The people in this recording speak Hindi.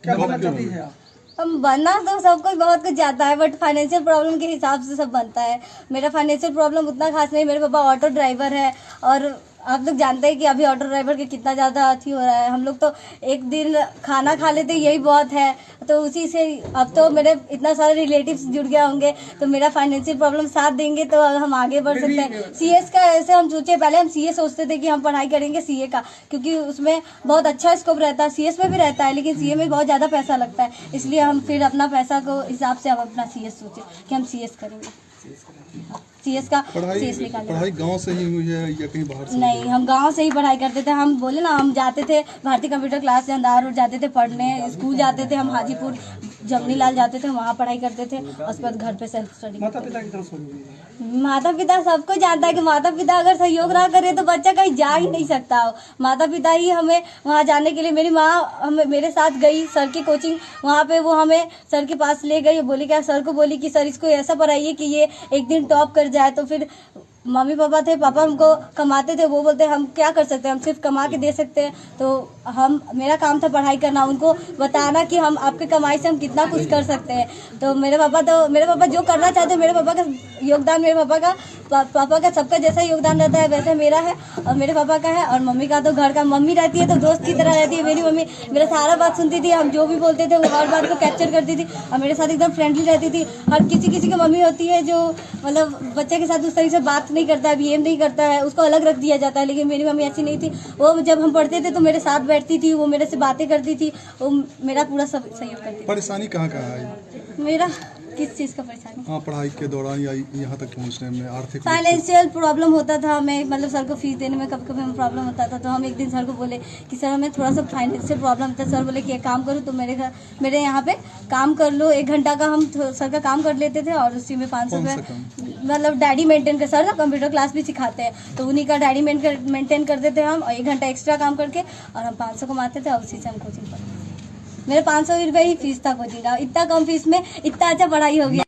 क्या बनना चाहती है आप? हम बनना तो सब कुछ बहुत कुछ जाता है, बट फाइनेंशियल प्रॉब्लम के हिसाब से सब बनता है। मेरा फाइनेंशियल प्रॉब्लम उतना खास नहीं। मेरे पापा ऑटो ड्राइवर है और आप लोग जानते हैं कि अभी ऑटो ड्राइवर के कितना ज़्यादा अथी हो रहा है। हम लोग तो एक दिन खाना खा लेते यही बहुत है, तो उसी से अब तो मेरे इतना सारे रिलेटिव्स जुड़ गए होंगे, तो मेरा फाइनेंशियल प्रॉब्लम साथ देंगे तो हम आगे बढ़ सकते हैं। सीएस का ऐसे हम सोचे, पहले हम सीए सोचते थे कि हम पढ़ाई करेंगे सीए का, क्योंकि उसमें बहुत अच्छा स्कोप रहता है। सीएस में भी रहता है, लेकिन सीए में बहुत ज़्यादा पैसा लगता है, इसलिए हम फिर अपना पैसा को हिसाब से हम अपना सीएस सोचे कि हम सीएस करेंगे। सीएस का सीएस निकालेंगे। पढ़ाई गांव से ही हुई है या कहीं बाहर से? नहीं, हम गांव से ही पढ़ाई करते थे। हम बोले ना, हम जाते थे भारतीय कंप्यूटर क्लास से अंधार रोड जाते थे पढ़ने, स्कूल जाते थे, हम हाजीपुर जमनी लाल जाते थे, वहाँ पढ़ाई करते थे। उसके बाद घर पे सेल्फ स्टडी। माता पिता की तरफ से? माता पिता सबको जानता है कि माता पिता अगर सहयोग ना करे तो बच्चा कहीं जा ही नहीं सकता हो। माता पिता ही हमें वहाँ जाने के लिए, मेरी माँ हमें मेरे साथ गई सर की कोचिंग, वहाँ पे वो हमें सर के पास ले गई। बोली क्या, सर को बोली कि सर इसको ऐसा पढ़ाइए कि ये एक दिन टॉप कर जाए। तो फिर मम्मी पापा थे, पापा हमको कमाते थे, वो बोलते हम क्या कर सकते हैं, हम सिर्फ कमा के दे सकते हैं। तो हम, मेरा काम था पढ़ाई करना, उनको बताना कि हम आपके कमाई से हम कितना कुछ कर सकते हैं। तो मेरे पापा जो करना चाहते हैं, मेरे पापा का योगदान, मेरे पापा का सबका जैसा योगदान रहता है वैसे मेरा है और मेरे पापा का है। और मम्मी का तो घर का, मम्मी रहती है तो दोस्त की तरह रहती है। मेरी मम्मी मेरा सारा बात सुनती थी, हम जो भी बोलते थे वो हर बात को कैप्चर करती थी और मेरे साथ एकदम फ्रेंडली रहती थी। हर किसी की मम्मी होती है जो मतलब बच्चे के साथ उस तरीके से बात नहीं करता है, बिहेव नहीं करता है, उसको अलग रख दिया जाता है। लेकिन मेरी मम्मी ऐसी नहीं थी। वो जब हम पढ़ते थे तो मेरे साथ बैठती थी, वो मेरे से बातें करती थी, वो मेरा पूरा सब सहयोग करती थी। परेशानी कहाँ है मेरा किस चीज़ का परेशानी? हाँ, पढ़ाई के दौरान या यहाँ तक पहुँचने में आर्थिक फाइनेंशियल प्रॉब्लम होता था हमें, मतलब सर को फीस देने में कभी कभी हमें प्रॉब्लम होता था। तो हम एक दिन सर को बोले कि सर हमें थोड़ा सा फाइनेंशियल प्रॉब्लम था। सर बोले कि एक काम करो, तो मेरे यहाँ पे काम कर लो। 1 घंटा का हम सर का काम कर लेते थे और उसी में 500 रुपये मतलब डायरी मेंटेन कर, सर ना कंप्यूटर क्लास भी सिखाते हैं, तो उन्हीं का डायरी मेंटेन करते थे हम, और 1 घंटा एक्स्ट्रा काम करके और हम 500 कमाते थे और उसी से हम कोचिंग पढ़ते। मेरे 500 रुपये ही फीस था कोचिंग का। इतना कम फीस में इतना अच्छा पढ़ाई हो गया।